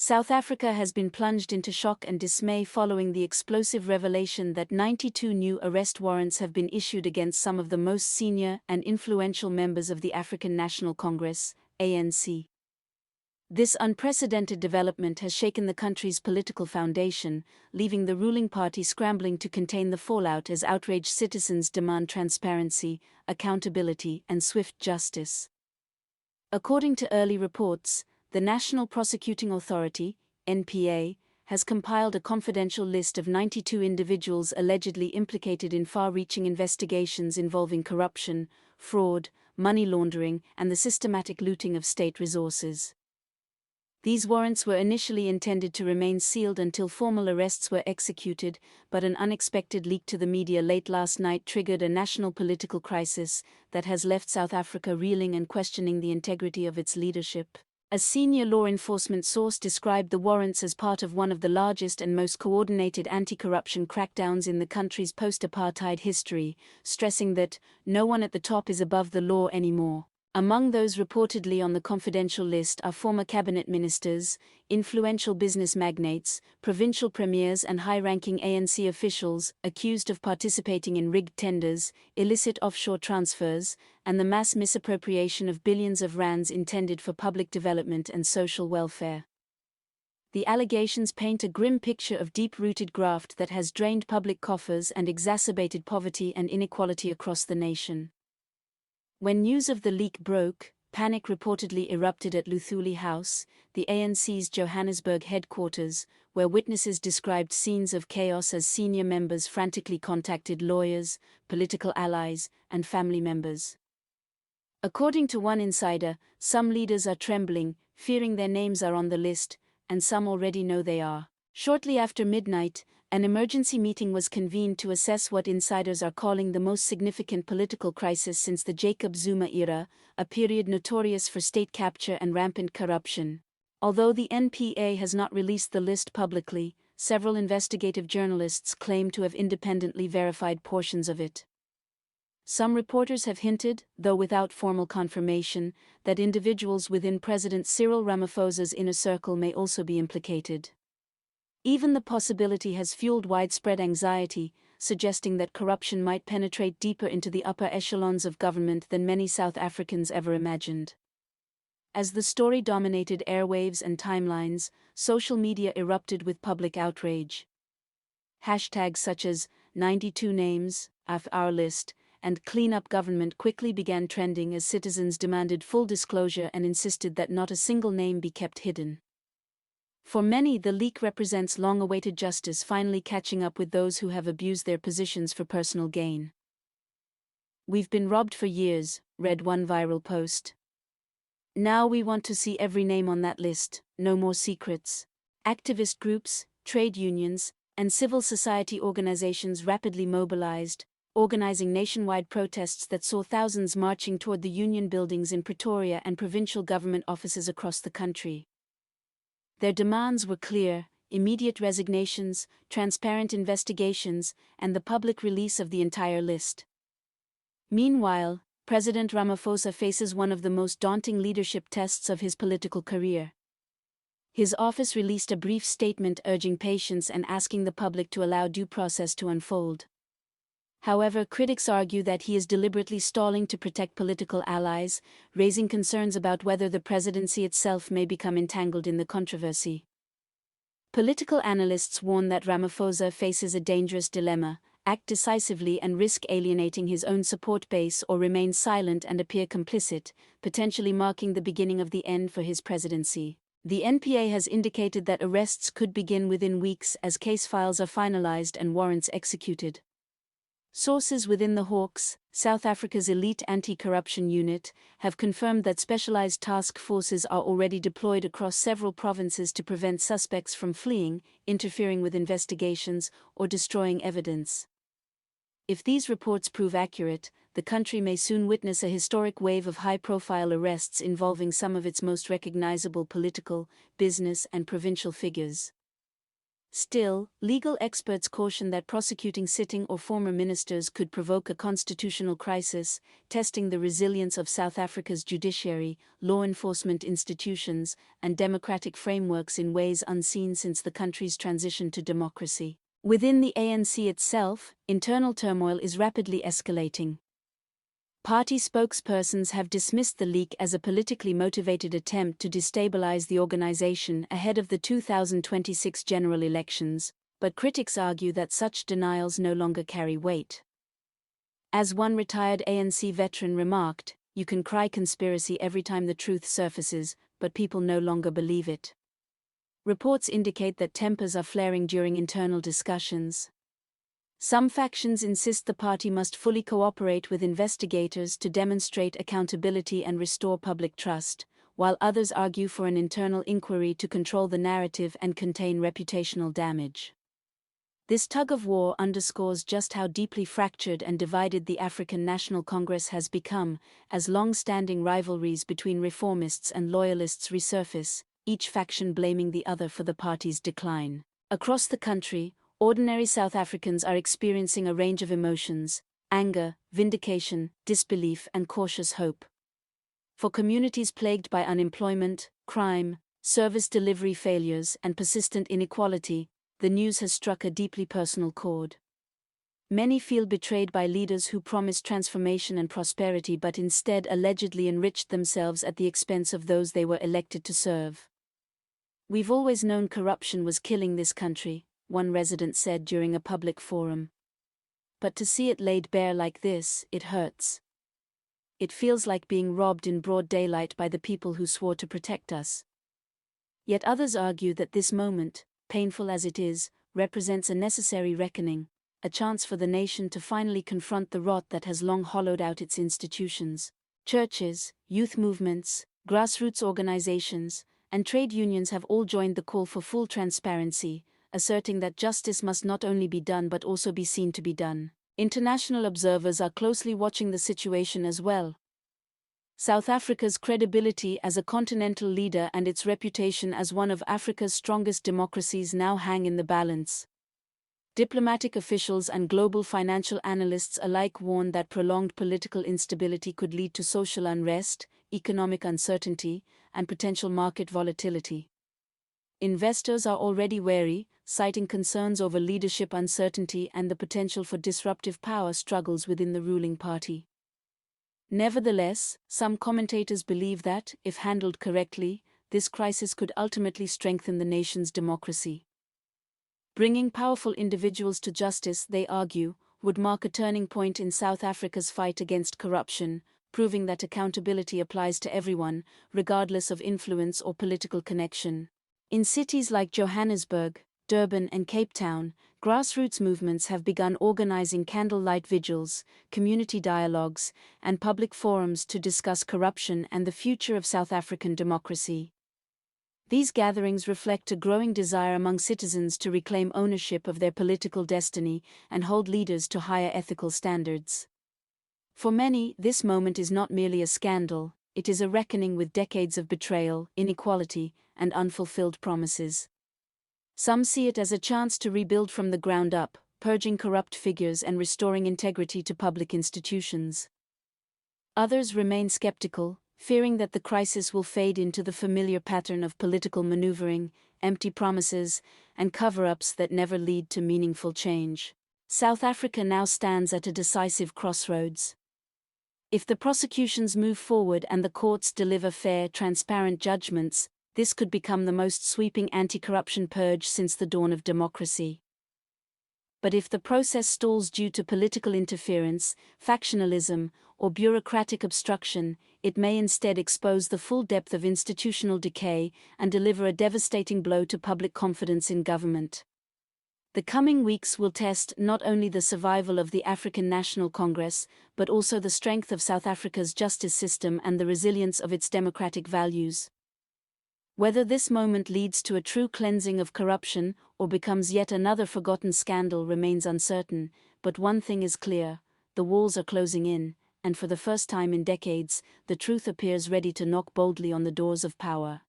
South Africa has been plunged into shock and dismay following the explosive revelation that 92 new arrest warrants have been issued against some of the most senior and influential members of the African National Congress, ANC. This unprecedented development has shaken the country's political foundation, leaving the ruling party scrambling to contain the fallout as outraged citizens demand transparency, accountability, and swift justice. According to early reports, the National Prosecuting Authority, NPA, has compiled a confidential list of 92 individuals allegedly implicated in far-reaching investigations involving corruption, fraud, money laundering, and the systematic looting of state resources. These warrants were initially intended to remain sealed until formal arrests were executed, but an unexpected leak to the media late last night triggered a national political crisis that has left South Africa reeling and questioning the integrity of its leadership. A senior law enforcement source described the warrants as part of one of the largest and most coordinated anti-corruption crackdowns in the country's post-apartheid history, stressing that no one at the top is above the law anymore. Among those reportedly on the confidential list are former cabinet ministers, influential business magnates, provincial premiers and high-ranking ANC officials accused of participating in rigged tenders, illicit offshore transfers, and the mass misappropriation of billions of rands intended for public development and social welfare. The allegations paint a grim picture of deep-rooted graft that has drained public coffers and exacerbated poverty and inequality across the nation. When news of the leak broke, panic reportedly erupted at Luthuli House, the ANC's Johannesburg headquarters, where witnesses described scenes of chaos as senior members frantically contacted lawyers, political allies, and family members. According to one insider, some leaders are trembling, fearing their names are on the list, and some already know they are. Shortly after midnight, an emergency meeting was convened to assess what insiders are calling the most significant political crisis since the Jacob Zuma era, a period notorious for state capture and rampant corruption. Although the NPA has not released the list publicly, several investigative journalists claim to have independently verified portions of it. Some reporters have hinted, though without formal confirmation, that individuals within President Cyril Ramaphosa's inner circle may also be implicated. Even the possibility has fueled widespread anxiety, suggesting that corruption might penetrate deeper into the upper echelons of government than many South Africans ever imagined. As the story dominated airwaves and timelines, social media erupted with public outrage. Hashtags such as 92 names, off our list, and clean up government quickly began trending as citizens demanded full disclosure and insisted that not a single name be kept hidden. For many, the leak represents long-awaited justice finally catching up with those who have abused their positions for personal gain. "We've been robbed for years," read one viral post. "Now we want to see every name on that list, no more secrets." Activist groups, trade unions, and civil society organizations rapidly mobilized, organizing nationwide protests that saw thousands marching toward the union buildings in Pretoria and provincial government offices across the country. Their demands were clear: immediate resignations, transparent investigations, and the public release of the entire list. Meanwhile, President Ramaphosa faces one of the most daunting leadership tests of his political career. His office released a brief statement urging patience and asking the public to allow due process to unfold. However, critics argue that he is deliberately stalling to protect political allies, raising concerns about whether the presidency itself may become entangled in the controversy. Political analysts warn that Ramaphosa faces a dangerous dilemma: act decisively and risk alienating his own support base, or remain silent and appear complicit, potentially marking the beginning of the end for his presidency. The NPA has indicated that arrests could begin within weeks as case files are finalized and warrants executed. Sources within the Hawks, South Africa's elite anti-corruption unit, have confirmed that specialized task forces are already deployed across several provinces to prevent suspects from fleeing, interfering with investigations, or destroying evidence. If these reports prove accurate, the country may soon witness a historic wave of high-profile arrests involving some of its most recognizable political, business, and provincial figures. Still, legal experts caution that prosecuting sitting or former ministers could provoke a constitutional crisis, testing the resilience of South Africa's judiciary, law enforcement institutions, and democratic frameworks in ways unseen since the country's transition to democracy. Within the ANC itself, internal turmoil is rapidly escalating. Party spokespersons have dismissed the leak as a politically motivated attempt to destabilize the organization ahead of the 2026 general elections, but critics argue that such denials no longer carry weight. As one retired ANC veteran remarked, "You can cry conspiracy every time the truth surfaces, but people no longer believe it." Reports indicate that tempers are flaring during internal discussions. Some factions insist the party must fully cooperate with investigators to demonstrate accountability and restore public trust, while others argue for an internal inquiry to control the narrative and contain reputational damage. This tug-of-war underscores just how deeply fractured and divided the African National Congress has become, as long-standing rivalries between reformists and loyalists resurface, each faction blaming the other for the party's decline. Across the country, ordinary South Africans are experiencing a range of emotions: anger, vindication, disbelief, and cautious hope. For communities plagued by unemployment, crime, service delivery failures, and persistent inequality, the news has struck a deeply personal chord. Many feel betrayed by leaders who promised transformation and prosperity but instead allegedly enriched themselves at the expense of those they were elected to serve. "We've always known corruption was killing this country," one resident said during a public forum. "But to see it laid bare like this, it hurts. It feels like being robbed in broad daylight by the people who swore to protect us." Yet others argue that this moment, painful as it is, represents a necessary reckoning, a chance for the nation to finally confront the rot that has long hollowed out its institutions. Churches, youth movements, grassroots organizations, and trade unions have all joined the call for full transparency, asserting that justice must not only be done but also be seen to be done. International observers are closely watching the situation as well. South Africa's credibility as a continental leader and its reputation as one of Africa's strongest democracies now hang in the balance. Diplomatic officials and global financial analysts alike warn that prolonged political instability could lead to social unrest, economic uncertainty, and potential market volatility. Investors are already wary, citing concerns over leadership uncertainty and the potential for disruptive power struggles within the ruling party. Nevertheless, some commentators believe that, if handled correctly, this crisis could ultimately strengthen the nation's democracy. Bringing powerful individuals to justice, they argue, would mark a turning point in South Africa's fight against corruption, proving that accountability applies to everyone, regardless of influence or political connection. In cities like Johannesburg, Durban, and Cape Town, grassroots movements have begun organizing candlelight vigils, community dialogues, and public forums to discuss corruption and the future of South African democracy. These gatherings reflect a growing desire among citizens to reclaim ownership of their political destiny and hold leaders to higher ethical standards. For many, this moment is not merely a scandal, it is a reckoning with decades of betrayal, inequality, and unfulfilled promises. Some see it as a chance to rebuild from the ground up, purging corrupt figures and restoring integrity to public institutions. Others remain skeptical, fearing that the crisis will fade into the familiar pattern of political maneuvering, empty promises, and cover-ups that never lead to meaningful change. South Africa now stands at a decisive crossroads. If the prosecutions move forward and the courts deliver fair, transparent judgments, this could become the most sweeping anti-corruption purge since the dawn of democracy. But if the process stalls due to political interference, factionalism, or bureaucratic obstruction, it may instead expose the full depth of institutional decay and deliver a devastating blow to public confidence in government. The coming weeks will test not only the survival of the African National Congress, but also the strength of South Africa's justice system and the resilience of its democratic values. Whether this moment leads to a true cleansing of corruption or becomes yet another forgotten scandal remains uncertain, but one thing is clear: the walls are closing in, and for the first time in decades, the truth appears ready to knock boldly on the doors of power.